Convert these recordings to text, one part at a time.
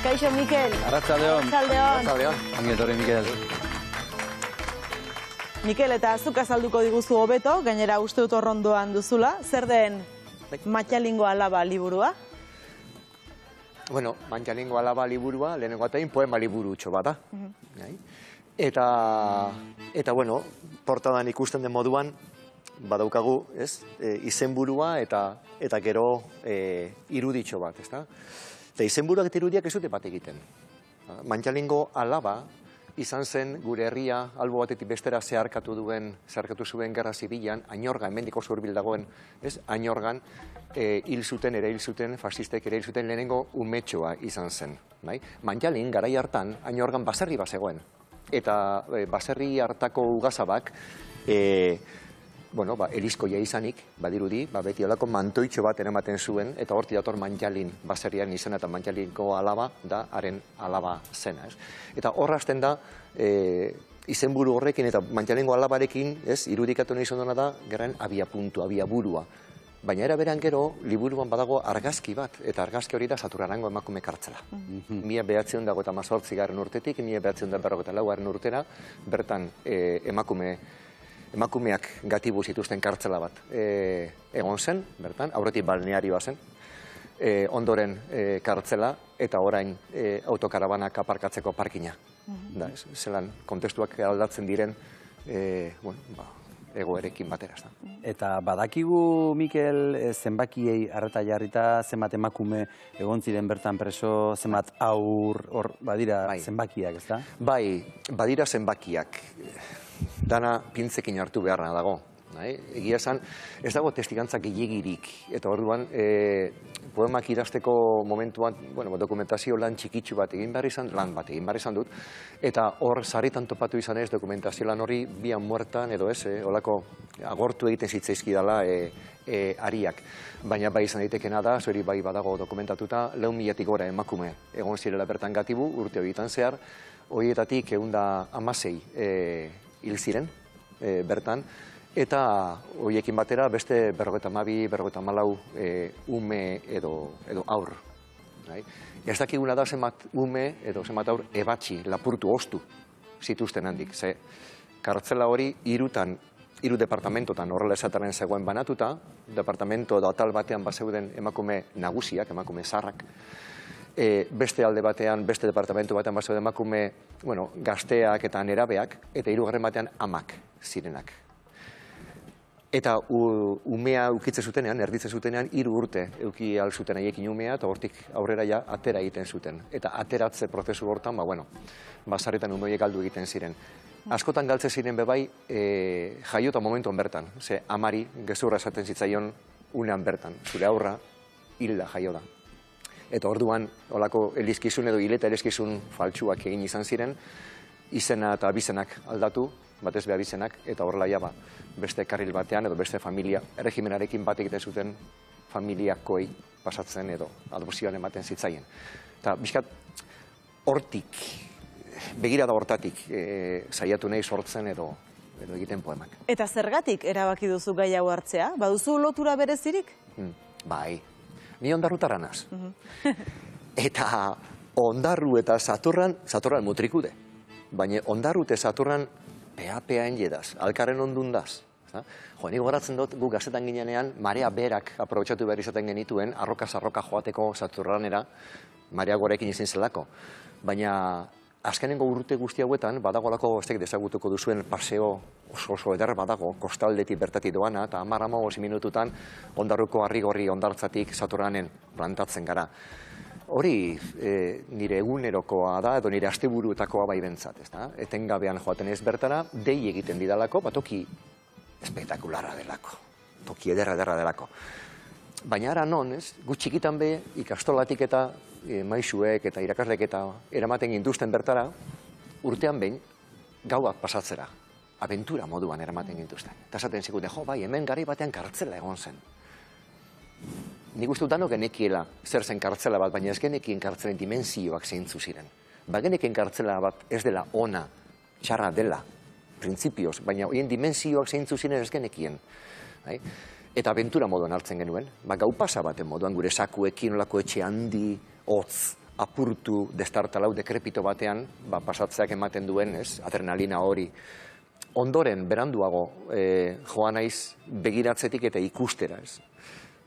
Kaixo, Mikel. Arratsaldeon. Arratsaldeon. Ongi etorri, Mikel. Mikel, eta zuk azalduko diguzu hobeto, gainera uste dut horrondoan duzula. Zer den Matxalingo alaba liburua? Bueno, Matxalingo alaba liburua, lehenengo atain poema liburutxo bata. Eta, bueno, portadan ikusten den moduan, badaukagu, ez? Izenburua eta gero iruditxo bat, ezta? Eta izenburuak eta irudiak ez dute bat egiten. Matxalingo alaba izan zen gure herria albo batetik bestera zeharkatu zuen gerra zibilan, Añorgan, hemendik oso hurbil dagoen, ez? Añorgan hil zuten, fasistek ere hil zuten lehenengo umetxoa izan zen. Matxalin, garai hartan, Añorgan baserri bat zegoen. Eta baserri hartako ugazabak, elizkoia izanik, badirudi, beti olako mantoitxo bat eramaten zuen, eta horti dator Matxalin baserrian izena, eta Matxalingo alaba da haren alaba zena. Eta horrazten da, izenburu horrekin eta Matxalingo alabarekin, irudikatu nahi zondona da, gerren abiaburua. Baina era beran gero, liburuan badago argazki bat, eta argazki hori da Saturarango emakume kartzela. 1918 urtetik, 1954 urtera, bertan emakumeak gatibu zituzten kartzela bat egon zen, bertan, aurretik balneari bazen, ondoren kartzela, eta orain autokarabanak aparkatzeko parkina. Zelan, kontestuak aldatzen diren, egoerekin batera. Eta badakigu, Mikel, zenbakiei arreta jarrita, zenbat emakume egon ziren bertan preso, zenbat aur, hor badira zenbakiak, ez da? Bai, badira zenbakiak. Dana pintzekin hartu beharra dago. Egia esan, ez dago testigantzak gehiagirik. Eta orduan, poemak idazteko momentuan, dokumentazio lan txikitsu bat egin behar izan dut, eta hor sarritan topatu izan ez dokumentazio lan hori bian muertan edo ez, holako agortu egiten zitzaizkidala ariak. Baina bai izan daitekena da, zuri bai badago dokumentatuta, 4.000 gora emakume egon zirela bertan gatibu, urte horietan zehar, horietatik 116 hil ziren bertan, eta horiekin batera beste 52-54 ume edo aur. Ez dakiguna da zenbat ume edo zenbat aur ebatzi, lapurtu, ostu zituzten handik. Ze kartzela hori hiru departamentotan horrela esataren zegoen banatuta, departamento edo atal batean bazeuden emakume nagusiak, emakume zarrak, beste alde batean, beste departamentu batean bazeuden emakume gazteak eta nerabeak, eta hirugarren batean amak zirenak. Eta umea ukitzen zutenean, erditzen zutenean, 3 urte euki alzuten haiekin umea, eta hortik aurrera ja atera egiten zuten. Eta ateratze prozesu hortan, basarretan umeoiek galdu egiten ziren. Askotan galtzen ziren bebai jaiota momentuan bertan. Ze amari gezurra esaten zitzaion unean bertan. Zure aurra hilda jaio da. Eta orduan, olako elizkizun edo hileta elizkizun faltsuak egin izan ziren, izena eta abizenak aldatu, batez be abizenak, eta horrela beste karril batean edo beste familia, erregimenarekin bat egiten zuten familiakoei pasatzen edo adopzioan ematen zitzaien. Eta bizkat, hortik, begirada hortatik saiatu nahi sortzen edo egiten poemak. Eta zergatik erabaki duzu gai hau hartzea? Baduzu lotura berezirik? Bai, ni Ondarrutarra naz. Eta Ondarru eta Saturran mutrikude. Baina Ondarru eta Saturran pea-peaen jedaz, alkarren ondundaz. Nik goratzen dut, gu gazetan ginean, marea berak aprobetxatu behar izaten genituen, arroka-sarroka joateko Saturranera, marea gorekin izin zelako. Baina azkenengo urte guzti hauetan, badagolako dezagutuko duzuen paseo oso eder badago, kostaldetik bertatik doana, eta 10-15 minututan Ondarruko Arrigorri ondartzatik Saturranen plantatzen gara. Hori nire egunerokoa da, edo nire asteburuetakoa bai bentsat, etengabean joaten ez bertara, dei egiten didalako, toki espektakularra delako, toki ederra delako. Baina ara non, gu txikitan be, ikastolatik eta maisuek eta irakaslek eta eramaten gintuzten bertara, urtean behin, gauak pasatzera, abentura moduan eramaten gintuzten. Eta esaten zikute, bai, hemen garai batean kartzela egon zen. Nik uste dut danok genekiela zer zen kartzela bat, baina ez genekien kartzelen dimensioak zeintzu ziren. Ba genekien kartzela bat ez dela ona, txarra dela, printzipioz, baina horien dimensioak zeintzu ziren ez genekien. Eta abentura moduan hartzen genuen, gau pasa baten moduan, gure sakuekin olako etxe handi, hotz, apurtu destartalau dekrepito batean, pasatzeak ematen duen, adrenalina hori. Ondoren, beranduago, joan naiz begiratzetik eta ikustera.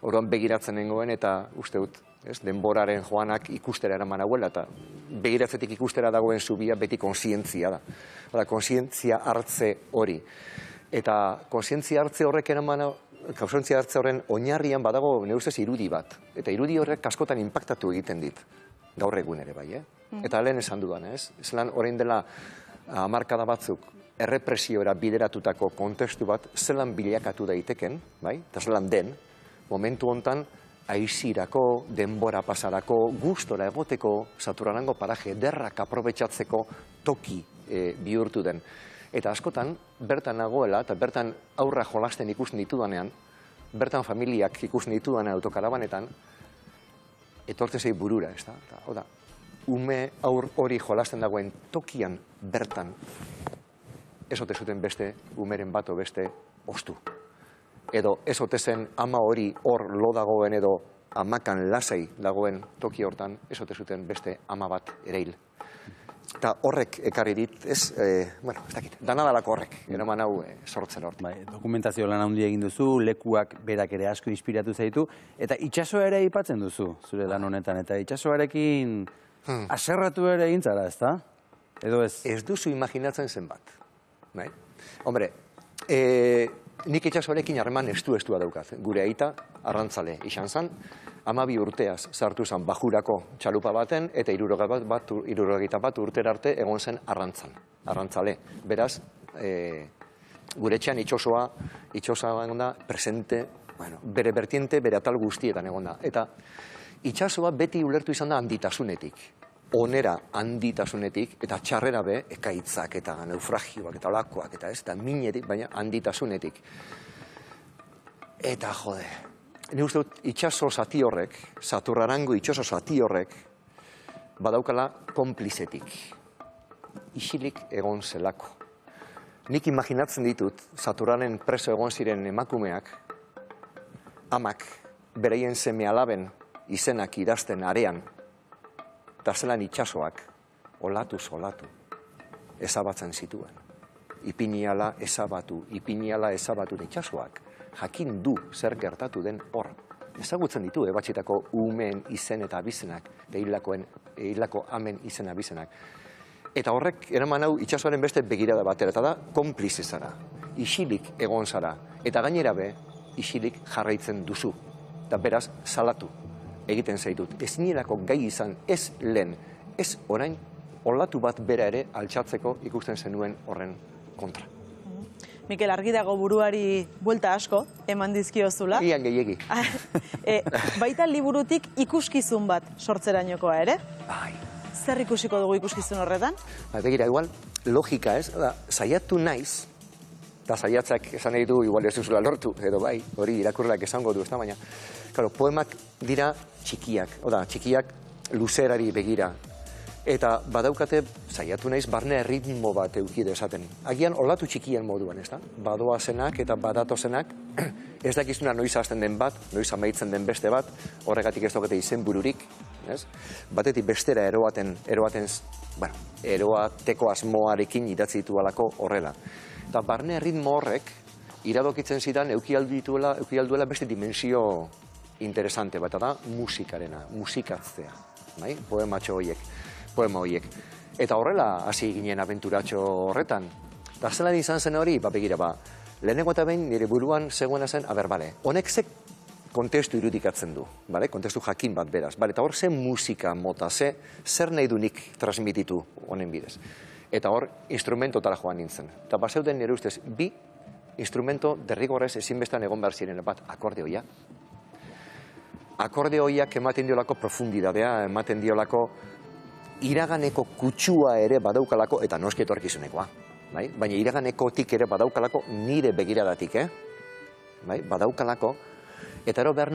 Orduan begiratzen nengoen eta uste dut, denboraren joanak ikustera eraman hauela, eta begiratzetik ikustera dagoen zubia beti konsientzia da. Konsientzia hartze hori. Eta konsientzia hartze horrek konsientzia hartze horren oinarrian badago nire ustez irudi bat. Eta irudi horrek askotan inpaktatu egiten dit. Gaur egun ere bai, Eta lehen esan dudan, zelan orain dela hamarkada batzuk errepresiora bideratutako kontestu bat zelan bilakatu daiteken, bai? Eta zelan den, momentu hontan aizirako, denbora pasarako, gustora egoteko, Saturarango paraje ederrak aprobetxatzeko toki bihurtu den. Eta askotan, bertan nagoela, eta bertan aurra jolasten ikusten ditudanean, bertan familiak ikusten ditudanean autokarabanetan, etortzen zei burura, ez da? Oda, ume aur hori jolasten dagoen tokian bertan, ezote zuten beste umeren bato beste ostu. Edo ezote zen ama hori hor lo dagoen edo amakan lasai dagoen toki hortan, ezote zuten beste ama bat ereil. Eta horrek ekarri dit, ez dakit, danadalako horrek, eraman hau sortzen hor. Dokumentazio lan handia egin duzu, lekuak berak ere asko inspiratu zaitu, eta itsasoa ere aipatzen duzu, zure lan honetan, eta itsasoarekin aserratu ere egin zara, ez da? Edo ez? Ez duzu imaginatzen zenbat. Hombre, nik itsasoarekin harreman estua daukaz. Gure aita arrantzale izan zan, 12 urteaz sartu zen Bajurako txalupa baten, eta 71 urtera arte egon zen arrantzale. Beraz, gure etxean itsasoa egon da presente, bere vertiente, bere atal guztietan egon da. Eta itsasoa beti ulertu izan da handitasunetik. Onera handitasunetik, eta txarrera be, ekaitzak eta naufragioak eta olakoak, eta minetik, baina handitasunetik. Eta jode, ni uste dut itsaso zati horrek, Saturarango itsaso zati horrek, badaukala konplizetik. Isilik egon zelako. Nik imaginatzen ditut, Saturanen preso egon ziren emakumeak, amak, bereien seme alaben izenak idazten arean, eta zelan itsasoak, olatu, ezabatzen zituen. Ipiniala ezabatu itsasoak, jakin du zer gertatu den hor. Ezagutzen ditu, batxitako umeen izen eta abizenak, hildako amen izen abizenak. Eta horrek, eraman hau, itsasoaren beste begirada batera, eta da, konplize zara, isilik egon zara, eta gainera be, isilik jarraitzen duzu, eta beraz, salatu egiten zaitut. Ez nirako gai izan, ez lehen, ez orain, olatu bat bera ere altxatzeko ikusten zenuen horren kontra. Mikel, argi dago buruari buelta asko, eman dizkiozula. Ian gehiegi. Baita liburutik ikuskizun bat sortzerainokoa ere? Bai. Zer ikusiko dugu ikuskizun horretan? Begira, igual, logika ez, saiatu naiz, eta saiatzak esan nahi du, igual ez duzula lortu, edo bai, hori irakurleak esango du, ez da, baina, poemak dira txikiak, txikiak luzerari begira, eta badaukate, saiatu naiz, barne ritmo bat eukide esaten. Agian, olatu txikien moduan, ez da? Badoa zenak eta badато zenak, ez dakizuna noiz hasten den bat, noiz amaitzen den beste bat, horregatik ez daukate izen bururik, ez? Batetik bestera eroateko asmoarekin idatzi ditualako horrela. Eta barne ritmo horrek, iradokitzen zidan, eukialduela beste dimensio interesante bat, da musikarena, musikatzea, poema horiek. Eta horrela hasi ginen abenturatxo horretan. Eta zelan izan zen hori, begira, lehenengo eta behin nire buruan zegoena zen, honek ze kontestu irudikatzen du, kontestu jakin bat beraz, eta hor ze musika mota, zer nahi du nik transmititu honen bidez. Eta hor instrumentotara joan nintzen. Eta baseuden nire ustez, bi instrumento derrigorrez ezinbestan egon behar ziren bat, akordeoia. Akordeoiak ematen diolako profundidadea, ematen diolako iraganeko kutsua ere badaukalako, eta noski etorkizunekoa, baina iraganekotik ere badaukalako nire begiradatik, badaukalako, eta ero behar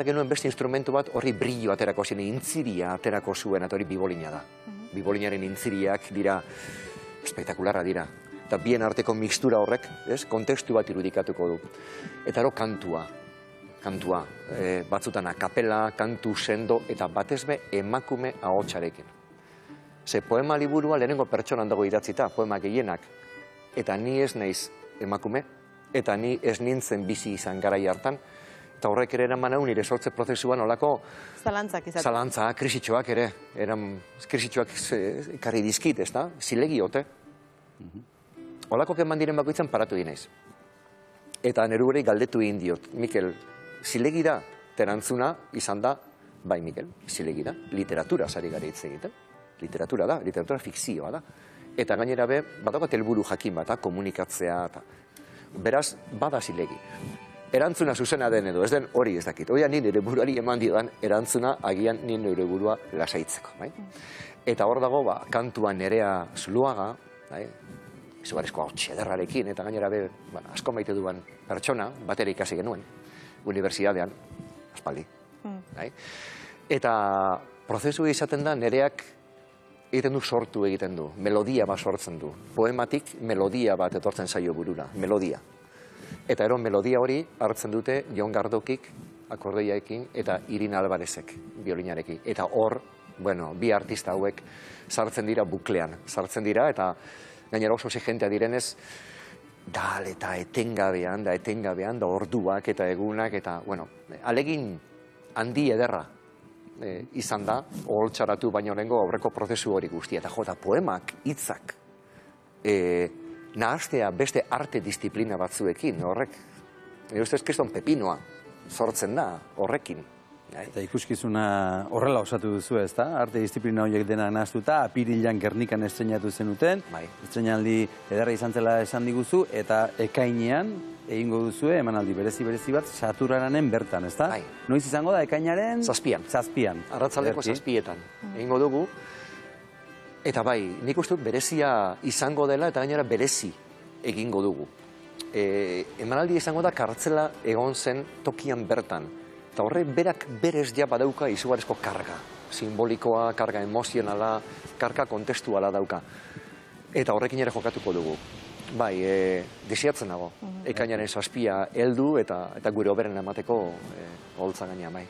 genuen beste instrumentu bat horri brillo aterako zen, intziria aterako zuen, eta hori bibolina da. Bibolinaren intziriak dira, espektakularra dira, eta bien arteko mixtura horrek, kontestu bat irudikatuko du. Eta ero kantua. kantua. Batzutan akapela, kantu sendo, eta batez be emakume ahotsarekin. Ze poema liburua lehenengo pertsonan dago idatzita, poema gehienak. Eta ni ez naiz emakume, eta ni ez nintzen bizi izan garai hartan, eta horrek ere eraman hau nire sortze prozesuan olako Zalantzak izaten. zalantza, krisitxoak ere, krisitxoak ekarri dizkit, ez da? Zilegi ote. Olako eman diren bakoitzan paratu dinaiz. Eta nerurei galdetu egin diot, Mikel, zilegi da, terantzuna izan da, bai Mikel, zilegi da, literatura zari gara hitz egiten. Literatura da, literatura fikzioa da. Eta gainera be, badagoat helburu jakin bat, komunikatzea, eta beraz, bada zilegi. Erantzuna zuzena den edo, ez den hori ez dakit. Oia ni nire buruari eman diodan erantzuna agian ni nire burua lasaitzeko. Bai? Eta hor dago, kantua Nerea Zuluaga, bai? Izugarrizko hau txederrarekin, eta gainera be, asko maite duan pertsona, batera ikasi genuen, unibertsitatean, aspaldi. Bai? Eta prozesu izaten da, Nereak egiten du sortu egiten du, melodia bat sortzen du. Poematik melodia bat etortzen zaio burura, melodia. Eta ero melodia hori hartzen dute Jon Gardokik, akordeaekin, eta Irina Alvarezek, biolinarekin. Eta hor, bi artista hauek sartzen dira buklean, sartzen dira, eta gainera oso exigentea direnez, eta etengabean, da orduak eta egunak, eta, alegin handi ederra izan da, oholtzaratu baino lehengo aurreko prozesu hori guztia. Eta jota, poemak, hitzak, nahaztea beste arte disiplina batzuekin, horrek, nire ustez kriston pepinoa sortzen da horrekin. Eta ikuskizuna horrela osatu duzu, ez da? Arte disiplina horiek denak nahaztuta, apirilan Gernikan estrenatu zenuten, estrenaldi edarra izan zela esan diguzu, eta ekainean egingo duzue, emanaldi berezi bat, Saturranen bertan, ez da? Noiz izango da, ekainaren? Zazpian. Arratzaldeko 7etan. Egingo dugu, eta nik uste dut berezia izango dela, eta gainera berezi egingo dugu. Emanaldi izango da kartzela egon zen tokian bertan. Eta horre berak berez ja badauka izugarrizko karga. Simbolikoa, karga emozionala, karga kontestuala dauka. Eta horrekin ere jokatuko dugu. Desiatzen nago. Ekainaren 7 heldu eta gure oberen emateko holtza gainean,